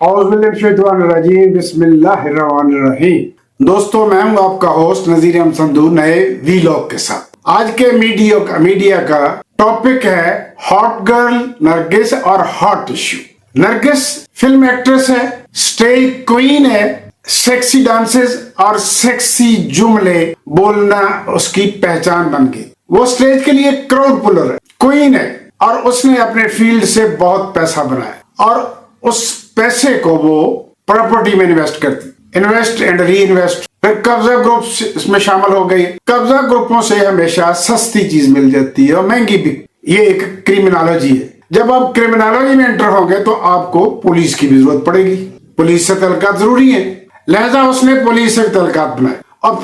औज़ुबिल्लाहिमिनश्शैतानिर्रजीम बिस्मिल्लाहिर्रहमानिर्रहीम। दोस्तों, मैं हूं आपका होस्ट नजीर अहमद संधू नए वीलॉग के साथ। आज के मीडिया का टॉपिक है हॉट गर्ल नरगिस और hot issue. Nargis film actress है, स्टेज क्वीन है, सेक्सी डांसेस और सेक्सी जुमले बोलना उसकी पहचान बन गई। वो स्टेज के लिए क्राउड पुलर है, क्वीन है और उसने अपने फील्ड से बहुत पैसा बनाया और उस पैसे को वो प्रॉपर्टी में इन्वेस्ट करती, इन्वेस्ट एंड री इन्वेस्ट। फिर कब्जा ग्रुप इसमें शामिल हो गई। कब्जा ग्रुपों से हमेशा सस्ती चीज मिल जाती है और महंगी भी। ये एक क्रिमिनोलॉजी है। जब आप क्रिमिनोलॉजी में एंटर होंगे तो आपको पुलिस की भी जरूरत पड़ेगी। पुलिस से तल्लुकात जरूरी है, लिहाजा उसने पुलिस से तल्लुकात बनाए और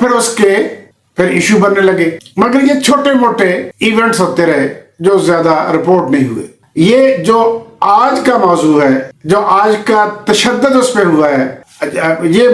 फिर इश्यू बनने लगे। मगर ये छोटे मोटे इवेंट्स होते रहे जो ज्यादा रिपोर्ट नहीं हुए। ये जो आज का मौजू है, जो आज का तशद्दुद उस पर हुआ है, ये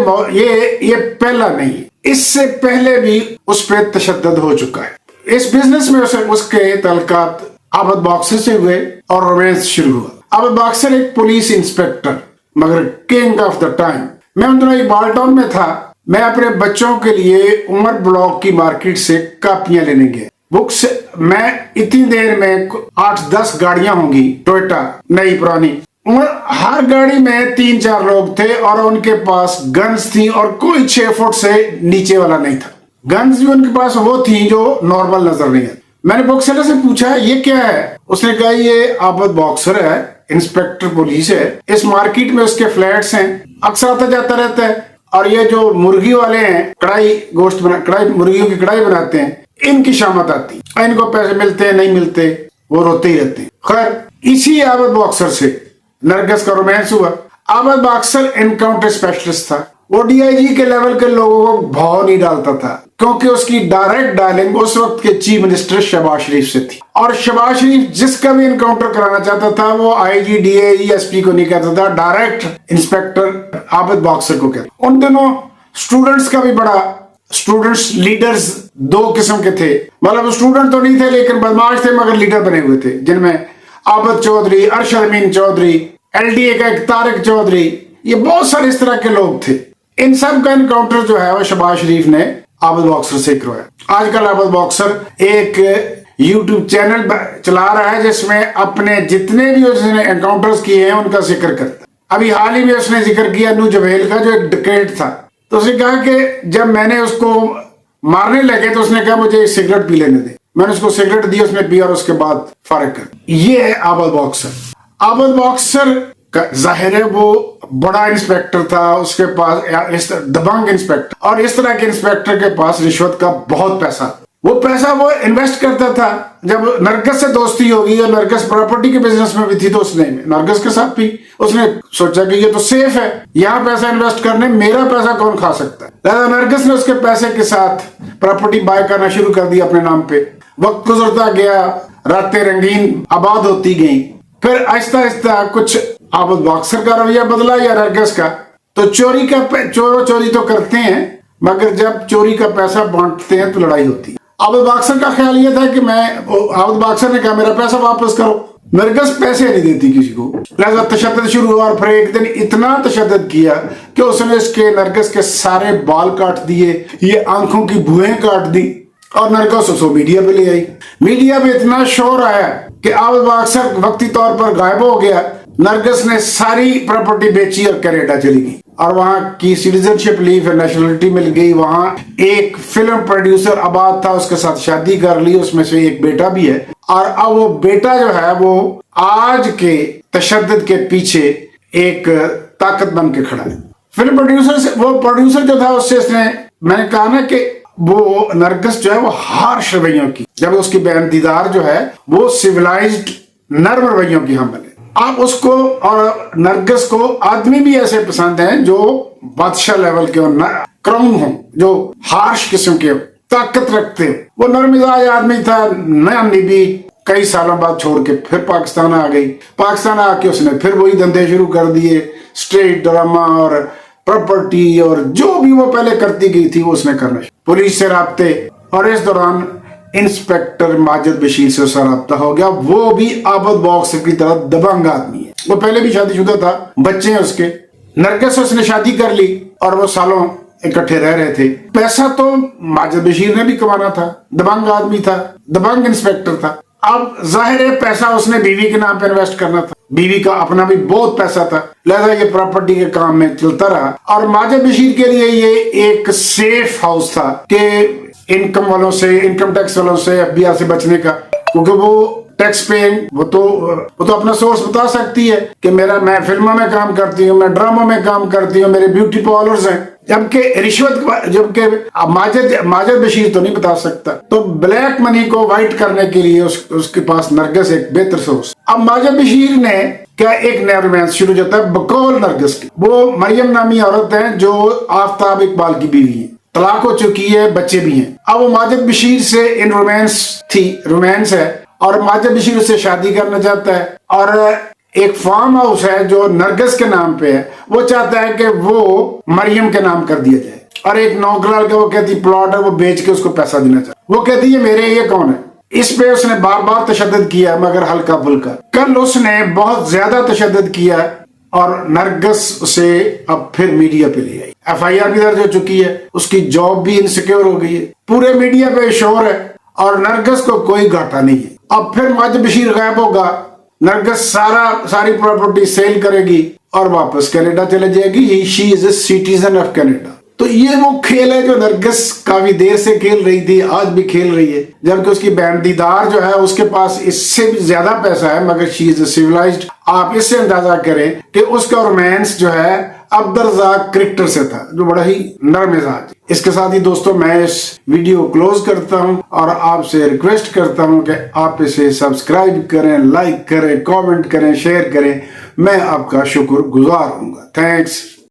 पहला नहीं, इससे पहले भी उस पर तशद्दुद हो चुका है। इस बिजनेस में उसके तल्लुकात आबद बॉक्सर से हुए और रोमांस शुरू हुआ। आबद बॉक्सर एक पुलिस इंस्पेक्टर मगर किंग ऑफ द टाइम। मैं उन दिनों बाल्टॉन में था। मैं अपने बच्चों के लिए उमर ब्लॉक की मार्केट से कापियां लेने गया, बुक्स। मैं इतनी देर में 8-10 गाड़ियां होंगी, टोयोटा नई पुरानी। हर गाड़ी में 3-4 लोग थे और उनके पास गन्स थी और कोई 6 फुट से नीचे वाला नहीं था। गन्स भी उनके पास वो थी जो नॉर्मल नजर नहीं है। मैंने बुक सेलर से पूछा ये क्या है? उसने कहा ये आबद बॉक्सर है, इंस्पेक्टर पुलिस है। इस मार्केट में उसके फ्लैट्स हैं, अक्सर आता जाता रहता है। और ये जो मुर्गी वाले हैं, मुर्गियों की कढ़ाई बनाते हैं, इनकी शामत आती, इनको पैसे मिलते हैं नहीं मिलते, वो रोते ही रहते हैं। खैर, इसी आबद बॉक्सर से नरगिस का रोमांस हुआ। आबद बॉक्सर एनकाउंटर स्पेशलिस्ट था। वो डीआईजी के लेवल के लोगों को भाव नहीं डालता था क्योंकि उसकी डायरेक्ट डायलिंग उस वक्त के चीफ मिनिस्टर शहबाज शरीफ से थी। और शहबाज शरीफ जिसका भी एनकाउंटर कराना चाहता था वो आईजी, डीआईजी, एसपी को नहीं कहता था, डायरेक्ट इंस्पेक्टर आबद बॉक्सर को कहता। उन दिनों स्टूडेंट्स का भी बड़ा, स्टूडेंट्स लीडर्स 2 किस्म के थे। मतलब स्टूडेंट तो नहीं थे लेकिन बदमाश थे मगर लीडर बने हुए थे, जिनमें आबद चौधरी, अरशद अमीन चौधरी, एलडीए का एक तारिक चौधरी, ये बहुत सारे इस तरह के लोग थे। इन सब का एनकाउंटर जो है वो शहबाज शरीफ ने आबद बॉक्सर से करवाया। आजकल आबद बॉक्सर एक यूट्यूब चैनल चला रहा है जिसमें अपने जितने भी उसने एनकाउंटर्स किए हैं उनका जिक्र करता है। अभी हाल ही में उसने जिक्र किया नू जवेल का, जो एक डिकेट था। तो उसने कहा कि जब मैंने उसको मारने लगे तो उसने कहा मुझे सिगरेट पी लेने दे। मैंने उसको सिगरेट दी, उसने पिया और उसके बाद फारिग कर। ये है आबद बॉक्सर। आबद बॉक्सर का जाहिर है वो बड़ा इंस्पेक्टर था, उसके पास दबंग इंस्पेक्टर, और इस तरह के इंस्पेक्टर के पास रिश्वत का बहुत पैसा। वो पैसा वो इन्वेस्ट करता था। जब नरगिस से दोस्ती होगी और नरगिस प्रॉपर्टी के बिजनेस में भी थी तो उसने नरगिस के साथ भी उसने सोचा कि ये तो सेफ है, यहाँ पैसा इन्वेस्ट करने, मेरा पैसा कौन खा सकता है। लिहाजा नरगिस ने उसके पैसे के साथ प्रॉपर्टी बाय करना शुरू कर दिया अपने नाम पे। वक्त गुजरता गया, रातें रंगीन आबाद होती गई। फिर आहिस्ता आहिस्ता कुछ आबद बॉक्सर का रवैया बदला या नरगिस का। तो चोरी तो करते हैं मगर जब चोरी का पैसा बांटते हैं तो लड़ाई होती है। आबद बॉक्सर का ख्याल ये था कि आबद बॉक्सर ने कहा मेरा पैसा वापस करो। नरगिस पैसे नहीं देती किसी को, लिहाजा तशद्दुद शुरू हुआ। और फिर एक दिन इतना तशद्दुद किया कि उसने नरगिस के सारे बाल काट दिए, ये आंखों की भुएं काट दी और नरगिस उसको मीडिया पे ले आई। मीडिया पे इतना शोर आया कि आबद बॉक्सर वक्ती तौर पर गायब हो गया। नरगिस ने सारी प्रॉपर्टी बेची और कनाडा चली गई और वहां की सिटीजनशिप ली, फिर नेशनलिटी मिल गई। वहां एक फिल्म प्रोड्यूसर आबाद था, उसके साथ शादी कर ली, उसमें से एक बेटा भी है। और अब वो बेटा जो है वो आज के तशद्दुद के पीछे एक ताकत बन के खड़ा है। फिल्म प्रोड्यूसर से, वो प्रोड्यूसर जो था उससे इसने, मैंने कहा ना कि वो नरगिस जो है वो हार्श रवैयों की, जब उसकी बहन दीदार जो है वो सिविलाइज्ड नर्म रवैयों की हम बने। आप उसको और नरगिस को आदमी भी ऐसे पसंद हैं जो बादशाह लेवल के हो, क्राउन हो, जो हार्श किस्म के हो, ताकत रखते हो। वो नरमिजाज आदमी था। नया बीबी कई सालों बाद छोड़ के फिर पाकिस्तान आ गई। पाकिस्तान आके उसने फिर वही धंधे शुरू कर दिए, स्ट्रीट ड्रामा और प्रॉपर्टी और जो भी वो पहले करती गई थी वो उसने करना, पुलिस से राब्ते। और इस दौरान इंस्पेक्टर माजिद बशीर से उसका राब्ता हो गया। वो भी आबद बॉक्सर की तरह दबंग आदमी है। वो पहले भी शादीशुदा था, बच्चे हैं उसके। नरगिस से उसने शादी कर ली और वो सालों इकट्ठे रह रहे थे। पैसा तो माजिद बशीर ने भी कमाना था, दबंग आदमी था, दबंग इंस्पेक्टर था। अब जाहिर है पैसा उसने बीवी के नाम पे इन्वेस्ट करना था, बीवी का अपना भी बहुत पैसा था, लिहाजा ये प्रॉपर्टी के काम में चलता रहा। और माजिद बशीर के लिए ये एक सेफ हाउस था कि इनकम वालों से, इनकम टैक्स वालों से, FBI से बचने का, क्योंकि वो टैक्स पेइंग, वो तो अपना सोर्स बता सकती है कि मैं फिल्मों में काम करती हूँ, मैं ड्रामों में काम करती हूँ, मेरे ब्यूटी पार्लर्स हैं। जबकि रिश्वत, जबकि माजिद बशीर तो नहीं बता सकता। तो ब्लैक मनी को व्हाइट करने के लिए उसके पास नरगिस एक बेहतर सोर्स। अब माजिद बशीर ने क्या एक नया रोमांस शुरू होता है बकौल नरगिस की। वो मरियम नामी औरत है जो आफ्ताब इकबाल की बीवी है, तलाक हो चुकी है, बच्चे भी हैं। अब वो माजिद बशीर से इन रोमांस है और माजिद बशीर उससे शादी करना चाहता है। और एक फार्म हाउस है जो नरगिस के नाम पे है, वो चाहता है कि वो मरियम के नाम कर दिया जाए। और एक नौकराल का वो कहती प्लॉट है, वो बेच के उसको पैसा देना चाहता। वो कहती है मेरे, ये कौन है? इस पे उसने बार बार तशद्दुद किया मगर हल्का फुल्का। कल उसने बहुत ज्यादा तशद्दुद किया और नरगिस उसे अब फिर मीडिया पे ले आई। FIR भी दर्ज हो चुकी है, उसकी जॉब भी इनसिक्योर हो गई है, पूरे मीडिया पे शोर है और नरगिस को कोई घाटा नहीं है। अब फिर माजिद बशीर गायब होगा, नरगिस सारी प्रॉपर्टी सेल करेगी और वापस कनाडा चले जाएगी। She is a citizen of Canada. तो ये वो खेल है जो नरगिस काफी देर से खेल रही थी, आज भी खेल रही है। जबकि उसकी बहन दीदार जो है उसके पास इससे भी ज्यादा पैसा है, मगर शी इज ए सिविलाइज्ड। आप इससे अंदाजा करें कि उसका रोमांस जो है अब्दुर्रज़ाक क्रिकेटर से था, जो बड़ा ही नरम मिजाज। इसके साथ ही दोस्तों मैं इस वीडियो को क्लोज करता हूं और आपसे रिक्वेस्ट करता हूं कि आप इसे सब्सक्राइब करें, लाइक करें, कमेंट करें, शेयर करें। मैं आपका शुक्रगुजार हूंगा। थैंक्स।